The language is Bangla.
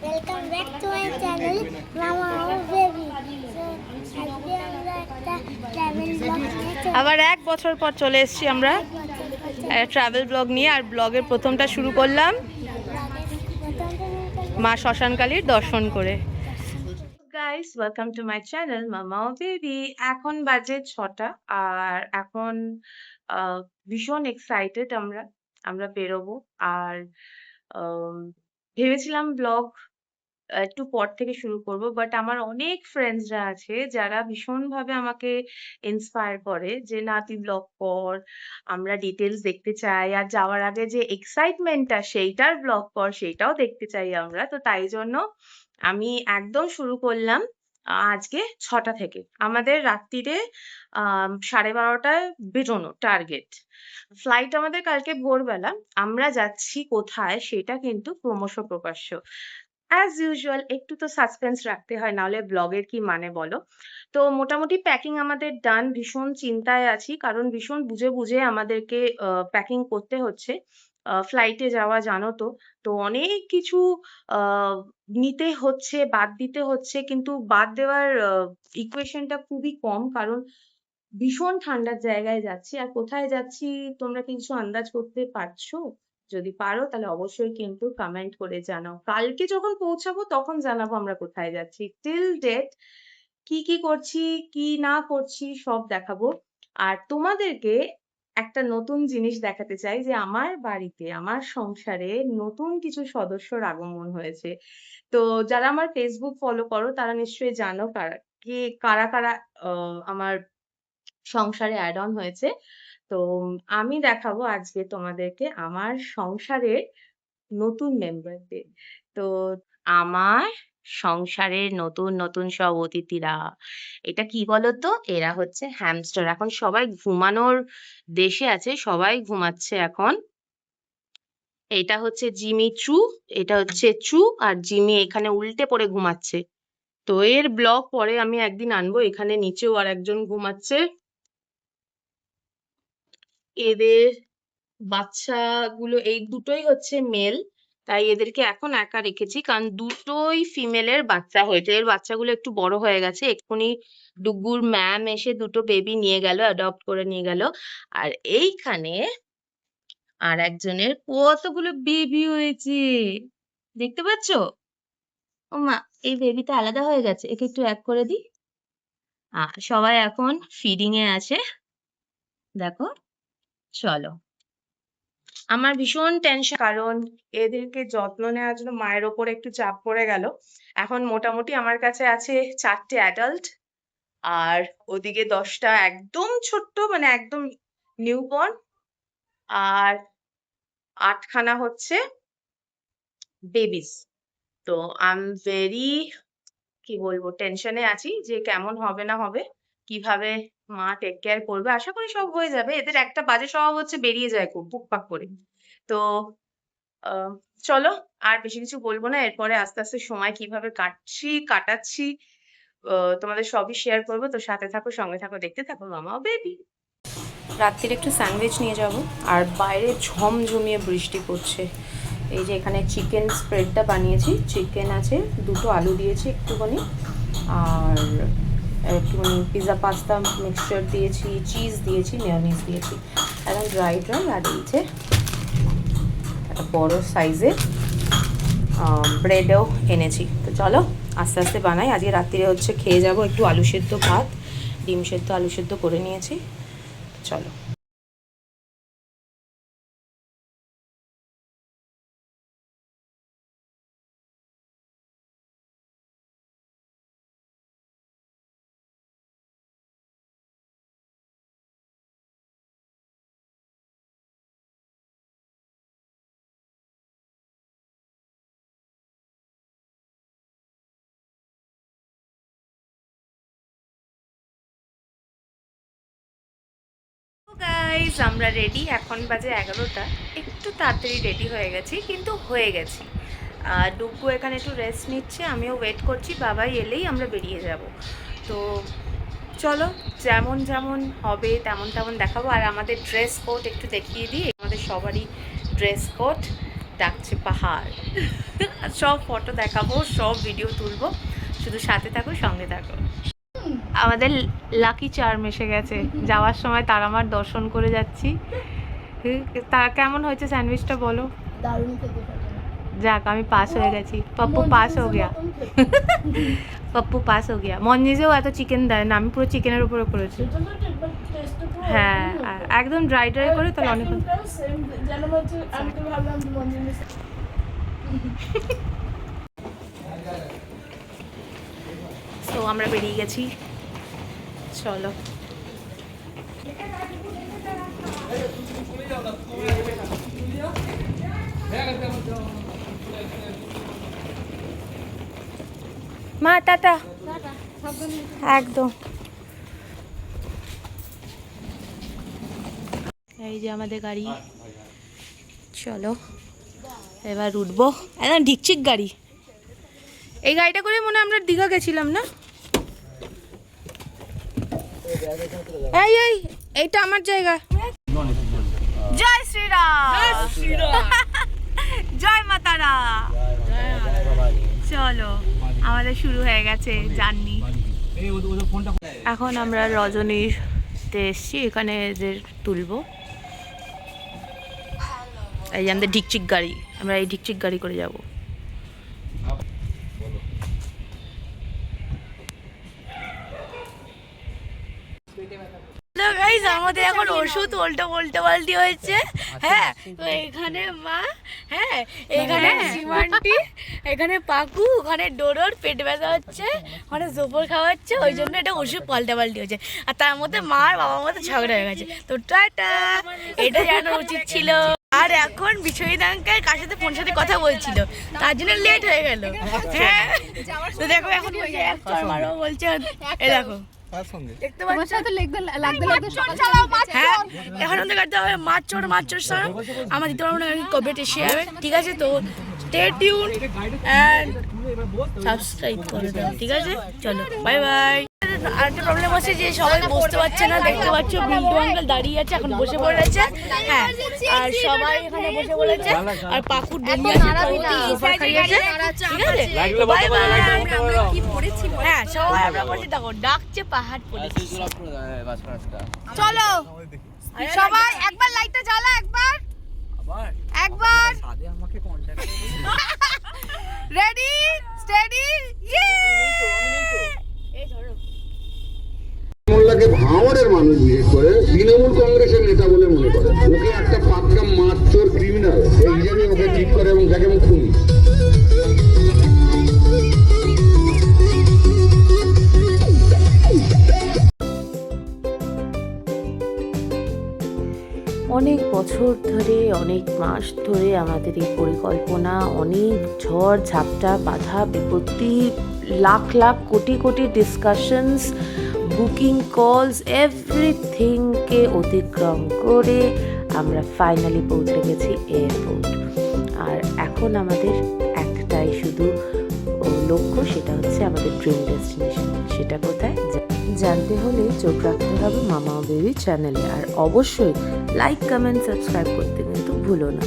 Welcome back to my channel মামা বেবি। আজকে আমরা একটা ট্রাভেল ব্লগ নিয়ে আবার 1 বছর পর চলে এসেছি আমরা ট্রাভেল ব্লগ নিয়ে। আর ব্লগের প্রথমটা শুরু করলাম মা শ্মশানকালীর দর্শন করে। Guys, welcome to my channel মামা বেবি। এখন বাজে 6টা আর এখন ভীষণ এক্সাইটেড আমরা বেরোবো। আর ভেবেছিলাম ব্লগ একটু পর থেকে শুরু করব, বাট আমার অনেক ফ্রেন্ডসরা আছে যারা ভীষণভাবে আমাকে ইন্সপায়ার করে যে না তুই ব্লগ কর, আমরা ডিটেলস দেখতে চাই, আর যাওয়ার আগে যে এক্সাইটমেন্টটা সেইটার ব্লগ কর, সেইটাও দেখতে চাই আমরা। তো তাই জন্য আমি একদম শুরু করলাম আজকে 6টা থেকে। আমাদের রাত্রিরে 12:30টায় বেরোনো টার্গেট। ফ্লাইট আমাদের কালকে ভোরবেলা। আমরা যাচ্ছি কোথায় সেটা কিন্তু ক্রমশ প্রকাশ্য। অ্যাজ ইউজুয়াল একটু তো সাসপেন্স রাখতে হয়, নাহলে ব্লগের কি মানে বলো। তো মোটামুটি প্যাকিং আমাদের ডান। ভীষণ চিন্তায় আছি কারণ ভীষণ বুঝে বুঝে আমাদেরকে প্যাকিং করতে হচ্ছে। ফ্লাইটে যাওয়া জানো তো, তো অনেক কিছু নিতে হচ্ছে, বাদ দিতে হচ্ছে, কিন্তু বাদ দেওয়ার ইকুয়েশনটা খুবই কম কারণ ভীষণ ঠান্ডার জায়গায় যাচ্ছি। আর কোথায় যাচ্ছি তোমরা কিছু আন্দাজ করতে পারছো? যদি পারো তাহলে অবশ্যই কিন্তু কমেন্ট করে জানাও। কালকে যখন পৌঁছাবো তখন জানাবো আমরা কোথায় যাচ্ছি। টিল ডেট কি কি করছি কি না করছি সব দেখাবো। আর তোমাদেরকে একটা নতুন জিনিস দেখাতে চাই যে আমার বাড়িতে, আমার সংসারে নতুন কিছু সদস্যর আগমন হয়েছে। তো যারা আমার ফেসবুক ফলো করো তারা নিশ্চয়ই জানো কারা কারা আমার সংসারে অ্যাড অন হয়েছে। তো আমি দেখাবো আজকে তোমাদেরকে আমার সংসারের নতুন মেম্বারদের। তো আমার সংসারের নতুন নতুন সব অতিথিরা, এটা কি বলতো, এরা হচ্ছে হ্যামস্টার। এখন সবাই ঘুমানোর দেশে আছে, সবাই ঘুমাচ্ছে এখন। এটা হচ্ছে জিমি চু, এটা হচ্ছে চু, আর জিমি এখানে উল্টে পড়ে ঘুমাচ্ছে। তো এর ব্লগ পরে আমি একদিন আনবো। এখানে নিচেও আর একজন ঘুমাচ্ছে। এদের বাচ্চাগুলো এই দুটোই হচ্ছে মেল, তাই এদেরকে এখন একা রেখেছি কারণ দুটোই ফিমেলের বাচ্চা হয়েছে। এর বাচ্চাগুলো একটু বড় হয়ে গেছে। এক্ষুনি ডুগুর ম্যাম এসে দুটো বেবি নিয়ে গেল, অ্যাডপ্ট করে নিয়ে গেল। আর এইখানে আর একজনের কতগুলো বেবি হয়েছে দেখতে পাচ্ছ? ও মা, এই বেবিটা আলাদা হয়ে গেছে, একে একটু এক করে দিই। সবাই এখন ফিডিং এ আছে, দেখো। চলো, আমার ভীষণ টেনশন কারণ এদেরকে যত্ন নেওয়ার জন্য মায়ের ওপর একটু চাপ পড়ে গেল। এখন মোটামুটি আমার কাছে আছে 4টে অ্যাডাল্ট, আর ওদিকে 10টা একদম ছোট্ট, মানে একদম নিউবর্ন, আর 8খানা হচ্ছে বেবিস। তো আই এম ভেরি, কি বলবো, টেনশনে আছি যে কেমন হবে না হবে, কিভাবে মা টেক কেয়ার করবে। আশা করি সব হয়ে যাবে। এদের একটা বাজে স্বভাব হচ্ছে বেরিয়ে যায় খুব পুকপাক করে। তো চলো, আর বেশি কিছু বলবো না। এরপরে আস্তে আস্তে সময় কিভাবে কাটাচ্ছি তোমাদের সবই শেয়ার করবো। তো সাথে থাকো, সঙ্গে থাকো, দেখতে থাকো মামা বেবি। রাত্রির একটু স্যান্ডউইচ নিয়ে যাব। আর বাইরে ঝমঝমিয়ে বৃষ্টি পড়ছে। এই যে এখানে চিকেন স্প্রেডটা বানিয়েছি, চিকেন আছে, দুটো আলু দিয়েছি একটুখানি, আর একটুখানি পিৎজা পাস্তা মিক্সচার দিয়েছি, চিজ দিয়েছি, মেয়োনিজ দিয়েছি, এখন ড্রাই আর এই যে একটা বড় সাইজের ব্রেডও এনেছি। তো চলো আস্তে আস্তে বানাই। আজকে রাত্রিরে হচ্ছে খেয়ে যাব একটু আলু সেদ্ধ ভাত, ডিম সেদ্ধ, আলু সেদ্ধ করে নিয়েছি। চলো। গাইস, আমরা রেডি। এখন বাজে 11টা। একটু তাড়াতাড়ি রেডি হয়ে গেছি, কিন্তু হয়ে গেছি। ডুগ্গু এখানে একটু রেস্ট নিচ্ছে, আমিও ওয়েট করছি। বাবাই এলেই আমরা বেরিয়ে যাব। তো চলো, যেমন যেমন হবে তেমন তেমন দেখাবো। আর আমাদের ড্রেস কোড একটু দেখিয়ে দিই। আমাদের সবারই ড্রেস কোড ডাকছে পাহাড়। সব ফটো দেখাবো, সব ভিডিও তুলবো, শুধু সাথে থাকো, সঙ্গে থাকো। আমাদের লাকি চার্ম এসে গেছে, যাওয়ার সময় তারামার দর্শন করে যাচ্ছি। তা কেমন হয়েছে স্যান্ডউইচটা বলো? দারুণ খেতে। যাক, আমি পাস হয়ে গেছি। পাপ্পু পাস হো গিয়া। পাপ্পু পাস হো গিয়া। মঞ্জিজেও এত চিকেন দেয় না, আমি পুরো চিকেনের উপরে করেছি। হ্যাঁ, একদম ড্রাই ড্রাই করে, তাহলে অনেক। তো আমরা বেরিয়ে গেছি, চলো। মা টাটা। একদম। এই যে আমাদের গাড়ি, চলো এবার উঠবো। একদম ঢিকচিক গাড়ি। এই গাড়িটা করে মনে হয় আমরা দীঘা গেছিলাম না? এই এই এইটা আমার জায়গা। জয় শ্রীরাম, জয় মা তারা। চলো, আমাদের শুরু হয়ে গেছে জার্নি। এখন আমরা রজনীতে এসছি, এখানে যে তুলবো। এই যে আমাদের ঢিকচিক গাড়ি, আমরা এই ঢিকচিক গাড়ি করে যাবো। আমাদের এখন ওষুধ উল্টো পাল্টি হয়েছে। হ্যাঁ, তো এখানে মা, হ্যাঁ এখানে সীমান্তি, এখানে পাকু, ওখানে ডোরোর পেট ব্যথা হচ্ছে, ওখানে জোপর খাওয়াচ্ছে, ওই জন্য এটা ওষুধ পাল্টি হয়েছে। আর তার মধ্যে মা আর বাবার মধ্যে ঝগড়া হয়ে গেছে। তো টাটা, এটা জানানো উচিত ছিল। আর এখন বিশ্বজিৎ আঙ্কেল কার সাথে ফোন সাথে কথা বলছিল, তার জন্য লেট হয়ে গেল। হ্যাঁ, তো দেখো এখন বলছে, এ দেখো দেখতে পাচ্ছ, এখন আমাদের কাটতে হবে মাছ চোর সঙ্গ। আমার দিতে পারবো না, কবেট এসে যাবে। ঠিক আছে, তো স্টে টিউন এন্ড সাবস্ক্রাইব করে দাও। ঠিক আছে, চলো বাই বাই। আরেকটা প্রবলেম আছে যে সবাই বসতে পারছে না, দেখতে পাচ্ছ বিল্টু আঙ্কেল দাঁড়িয়ে আছে, এখন বসে পড়েছে। হ্যাঁ, আর সবাই এখানে বসে পড়েছে, আর পাকুর ডেলি আছে, সোফা খাইয়েছে। ঠিক আছে, বাই বাই। হ্যাঁ, সবাই আমরা বসে থাকো, ডাকছে পাহাড় পুলিশ। চলো সবাই একবার লাইটটা জ্বালা, একবার রেডি স্টেডি। মোল্লাকে ভাঙড়ের মানুষ বিশেষ করে তৃণমূল কংগ্রেসের নেতা বলে মনে করে। ওকে একটা পাক্কা মারচোর ক্রিমিনাল এই হিসাবে ওকে ঠিক করে এবং তাকে খুনি। অনেক বছর ধরে, অনেক মাস ধরে আমাদের এই পরিকল্পনা, অনেক ঝড় ঝাপটা, বাধা বিপত্তি, লাখ লাখ কোটি কোটি ডিসকাশনস, বুকিং কলস, এভরিথিংকে অতিক্রম করে আমরা ফাইনালি পৌঁছে গেছি এয়ারপোর্ট। আর এখন আমাদের একটাই শুধু লক্ষ্য, সেটা হচ্ছে আমাদের ড্রিম ডেস্টিনেশন। সেটা কোথায় জানতে হলে চোখ রাখতে হবে মামা বেবি চ্যানেলে। আর অবশ্যই লাইক, কমেন্ট, সাবস্ক্রাইব করতে কিন্তু ভুলো না।